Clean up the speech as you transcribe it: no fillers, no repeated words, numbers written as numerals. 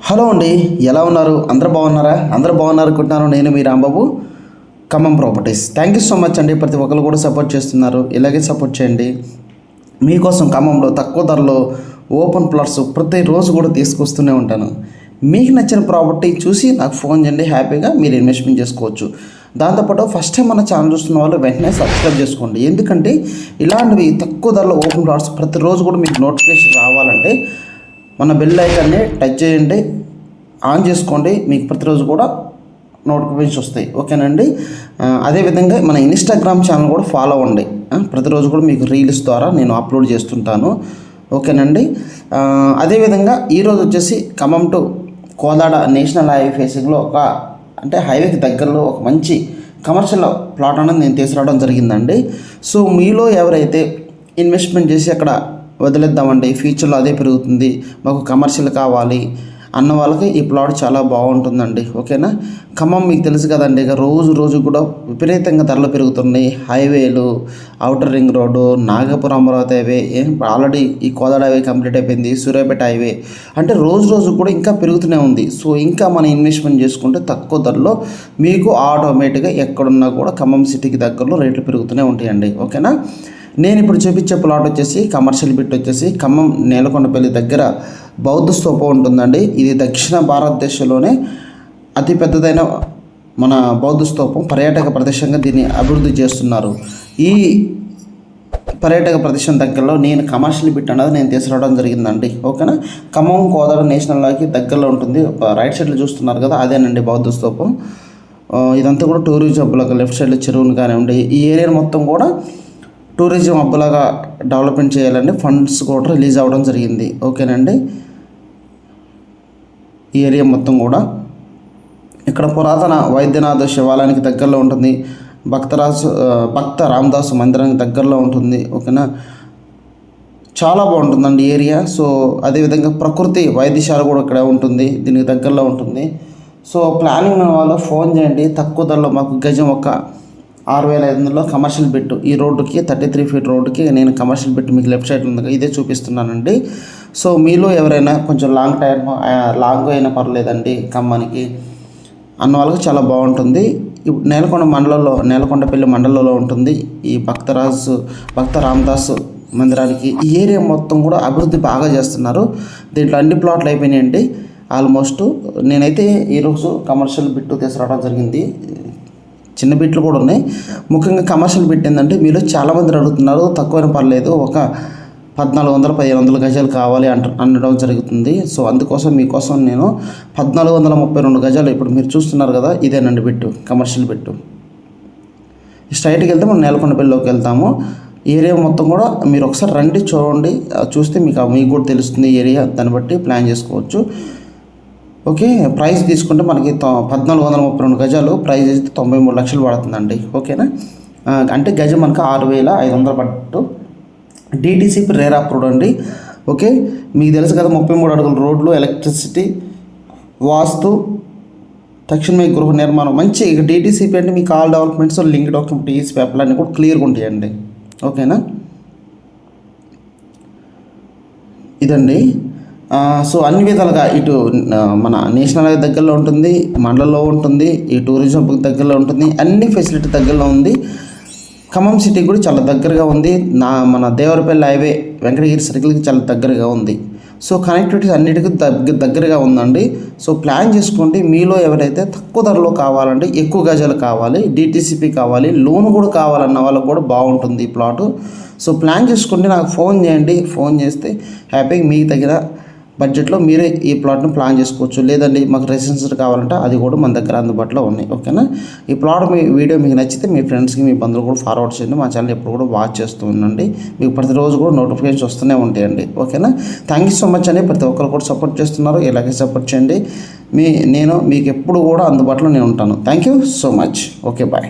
Hello అండి, ఎలా ఉన్నారు? అందరూ బాగున్నారా? అందరూ బాగున్నారు అనుకుంటున్నాను. నేను మీ Rambabu, Khammam properties. Thank you so much అండి. ప్రతి ఒక్కరు కూడా సపోర్ట్ చేస్తున్నారు. ఇలాగే సపోర్ట్ చేయండి. మీకోసం ఖమ్మంలో తక్కువ ధరలో ఓపెన్ ప్లాట్స్ ప్రతిరోజు కూడా తీసుకొస్తూనే ఉంటాను. మీకు నచ్చిన ప్రాపర్టీ చూసి నాకు ఫోన్ చేయండి. హ్యాపీగా మీరు ఇన్వెస్ట్మెంట్ చేసుకోవచ్చు. దాంతోపాటు ఫస్ట్ టైం మన ఛానల్ చూస్తున్న వాళ్ళు వెంటనే సబ్స్క్రైబ్ చేసుకోండి. ఎందుకంటే ఇలాంటివి తక్కువ ధరలో ఓపెన్ ప్లాట్స్ ప్రతిరోజు కూడా మీకు నోటిఫికేషన్ రావాలంటే మన బెల్ ఐకాన్ని టచ్ చేయండి, ఆన్ చేసుకోండి. మీకు ప్రతిరోజు కూడా నోటిఫికేషన్స్ వస్తాయి. ఓకేనండి. అదేవిధంగా మన ఇన్స్టాగ్రామ్ ఛానల్ కూడా ఫాలో అవ్వండి. ప్రతిరోజు కూడా మీకు రీల్స్ ద్వారా నేను అప్లోడ్ చేస్తుంటాను. ఓకేనండి. అదేవిధంగా ఈరోజు వచ్చేసి Khammam to Kodada national highway ఫేసింగ్లో అంటే హైవేకి దగ్గరలో ఒక మంచి కమర్షియల్ ప్లాట్ అనేది నేను తీసుకురావడం జరిగిందండి. సో మీలో ఎవరైతే ఇన్వెస్ట్మెంట్ చేసి అక్కడ వదిలేద్దామండి, ఫ్యూచర్లో అదే పెరుగుతుంది, మాకు కమర్షియల్ కావాలి అన్న వాళ్ళకి ఈ ప్లాట్ చాలా బాగుంటుందండి. ఓకేనా. ఖమ్మం మీకు తెలుసు కదండి, ఇక రోజు కూడా విపరీతంగా ధరలు పెరుగుతున్నాయి. హైవేలు, outer ring road, Nagapuram Amaravati highway, already ఈ కోదాడ హైవే కంప్లీట్ అయిపోయింది, సూర్యాపేట హైవే, అంటే రోజు కూడా ఇంకా పెరుగుతూనే ఉంది. సో ఇంకా మనం ఇన్వెస్ట్మెంట్ చేసుకుంటే తక్కువ ధరలో మీకు ఆటోమేటిక్గా ఎక్కడున్నా కూడా ఖమ్మం సిటీకి దగ్గరలో రేట్లు పెరుగుతూనే ఉంటాయండి. ఓకేనా. నేను ఇప్పుడు చూపించే ప్లాట్ వచ్చేసి కమర్షియల్ బిట్ వచ్చేసి ఖమ్మం నేలకొండపల్లి దగ్గర బౌద్ధ స్తూపం ఉంటుందండి. ఇది దక్షిణ భారతదేశంలోనే అతిపెద్దదైన మన బౌద్ధ స్తూపం. పర్యాటక ప్రదేశంగా దీన్ని అభివృద్ధి చేస్తున్నారు. ఈ పర్యాటక ప్రదేశం దగ్గరలో నేను కమర్షియల్ బిట్ అనేది నేను తీసుకురావడం జరిగిందండి. ఓకేనా. ఖమ్మం కోదాడ నేషనల్కి దగ్గరలో ఉంటుంది. రైట్ సైడ్లో చూస్తున్నారు కదా, అదేనండి బౌద్ధ స్తూపం. ఇదంతా కూడా టూరిజం హబ్లాగా, లెఫ్ట్ సైడ్లో చెరువులు కానివ్వండి, ఈ ఏరియా మొత్తం కూడా టూరిజం హబ్లాగా డెవలప్మెంట్ చేయాలండి. ఫండ్స్ కూడా రిలీజ్ అవ్వడం జరిగింది. ఓకేనండి. ఈ ఏరియా మొత్తం కూడా ఇక్కడ పురాతన వైద్యనాథ శివాలయానికి దగ్గరలో ఉంటుంది. భక్త రామదాసు మందిరానికి దగ్గరలో ఉంటుంది. ఓకేనా. చాలా బాగుంటుందండి ఏరియా. సో అదేవిధంగా ప్రకృతి వైద్యశాల కూడా ఇక్కడ ఉంటుంది, దీనికి దగ్గరలో ఉంటుంది. సో ప్లానింగ్ వాళ్ళు ఫోన్ చేయండి. తక్కువ ధరలో మాకు గజం ఒక 6,500 కమర్షియల్ బిట్. ఈ రోడ్డుకి 33 ఫీట్ రోడ్డుకి నేను కమర్షియల్ బిట్ మీకు లెఫ్ట్ సైడ్ ఉంది, ఇదే చూపిస్తున్నానండి. సో మీలో ఎవరైనా కొంచెం లాంగ్ అయినా పర్లేదండి ఖమ్మానికి అన్న వాళ్ళకి చాలా బాగుంటుంది. ఇప్పుడు నేలకొండపల్లి మండలంలో ఉంటుంది ఈ భక్త రామదాస్ మందిరానికి. ఈ ఏరియా మొత్తం కూడా అభివృద్ధి బాగా చేస్తున్నారు. దీంట్లో అన్ని ప్లాట్లు అయిపోయినాయండి ఆల్మోస్ట్. నేనైతే ఈరోజు కమర్షియల్ బిట్ తీసుకురావడం జరిగింది. చిన్న బిట్లు కూడా ఉన్నాయి. ముఖ్యంగా కమర్షియల్ బిట్ ఏంటంటే మీరు చాలామంది అడుగుతున్నారు, తక్కువైనా పర్లేదు, ఒక 1,400-1,500 గజాలు కావాలి అనడం జరుగుతుంది. సో అందుకోసం మీకోసం నేను 1,432 గజాలు ఇప్పుడు మీరు చూస్తున్నారు కదా, ఇదేనండి బిట్టు, కమర్షియల్ బిట్టు. స్ట్రైట్కి వెళ్తే మనం నేలకొండపల్లిలోకి వెళ్తాము. ఏరియా మొత్తం కూడా మీరు ఒకసారి రండి, చూడండి, చూస్తే మీకు కూడా తెలుస్తుంది ఏరియా. దాన్ని బట్టి ప్లాన్ చేసుకోవచ్చు. ఓకే. ప్రైస్ తీసుకుంటే మనకి 1,432 గజాలు, ప్రైస్ అయితే 93 లక్షలు పడుతుందండి. ఓకేనా. అంటే గజం మనకు 6,500 పట్టు. DTCP రేర్ అప్రూవ్డ్ అండి. ఓకే. మీకు తెలుసు కదా, 33 అడుగుల రోడ్లు, ఎలక్ట్రిసిటీ, వాస్తు, తక్షణమే గృహ నిర్మాణం, మంచి. ఇక DTCP అంటే మీకు all developments, link document, is పేపర్లు అన్నీ కూడా క్లియర్గా ఉంటాయండి. ఓకేనా. ఇదండి. సో అన్ని విధాలుగా ఇటు మన నేషనల్ హైవే దగ్గరలో ఉంటుంది, మండలంలో ఉంటుంది, ఈ టూరిజం దగ్గరలో ఉంటుంది, అన్ని ఫెసిలిటీ దగ్గరలో ఉంది. ఖమ్మం సిటీ కూడా చాలా దగ్గరగా ఉంది. మన దేవరపల్లి హైవే వెంకటగిరి సర్కిల్కి చాలా దగ్గరగా ఉంది. సో కనెక్టివిటీ అన్నిటికీ దగ్గరగా ఉందండి. సో ప్లాన్ చేసుకోండి. మీలో ఎవరైతే తక్కువ ధరలో కావాలంటే, ఎక్కువ గజాలు కావాలి, DTCP కావాలి, లోన్ కూడా కావాలన్న వాళ్ళకు కూడా బాగుంటుంది ఈ ప్లాటు. సో ప్లాన్ చేసుకోండి, నాకు ఫోన్ చేయండి. ఫోన్ చేస్తే హ్యాపీగా మీకు తగిన బడ్జెట్లో మీరే ఈ ప్లాట్ను ప్లాన్ చేసుకోవచ్చు. లేదండి మాకు రెసిడెన్షియల్ కావాలంటే అది కూడా మన దగ్గర అందుబాటులో ఉన్నాయి. ఓకేనా. ఈ ప్లాట్ వీడియో మీకు నచ్చితే మీ ఫ్రెండ్స్కి, మీ బంధువులు కూడా ఫార్వర్డ్ చేయండి. మా ఛానల్ ఎప్పుడు కూడా వాచ్ చేస్తూ ఉండండి. మీకు ప్రతిరోజు కూడా నోటిఫికేషన్స్ వస్తూనే ఉంటాయండి. ఓకేనా. థ్యాంక్ యూ సో మచ్ అండి. ప్రతి ఒక్కరు కూడా సపోర్ట్ చేస్తున్నారు. ఇలాగే సపోర్ట్ చేయండి. నేను మీకు ఎప్పుడు కూడా అందుబాటులో నేను ఉంటాను. Thank you so much. Okay, bye.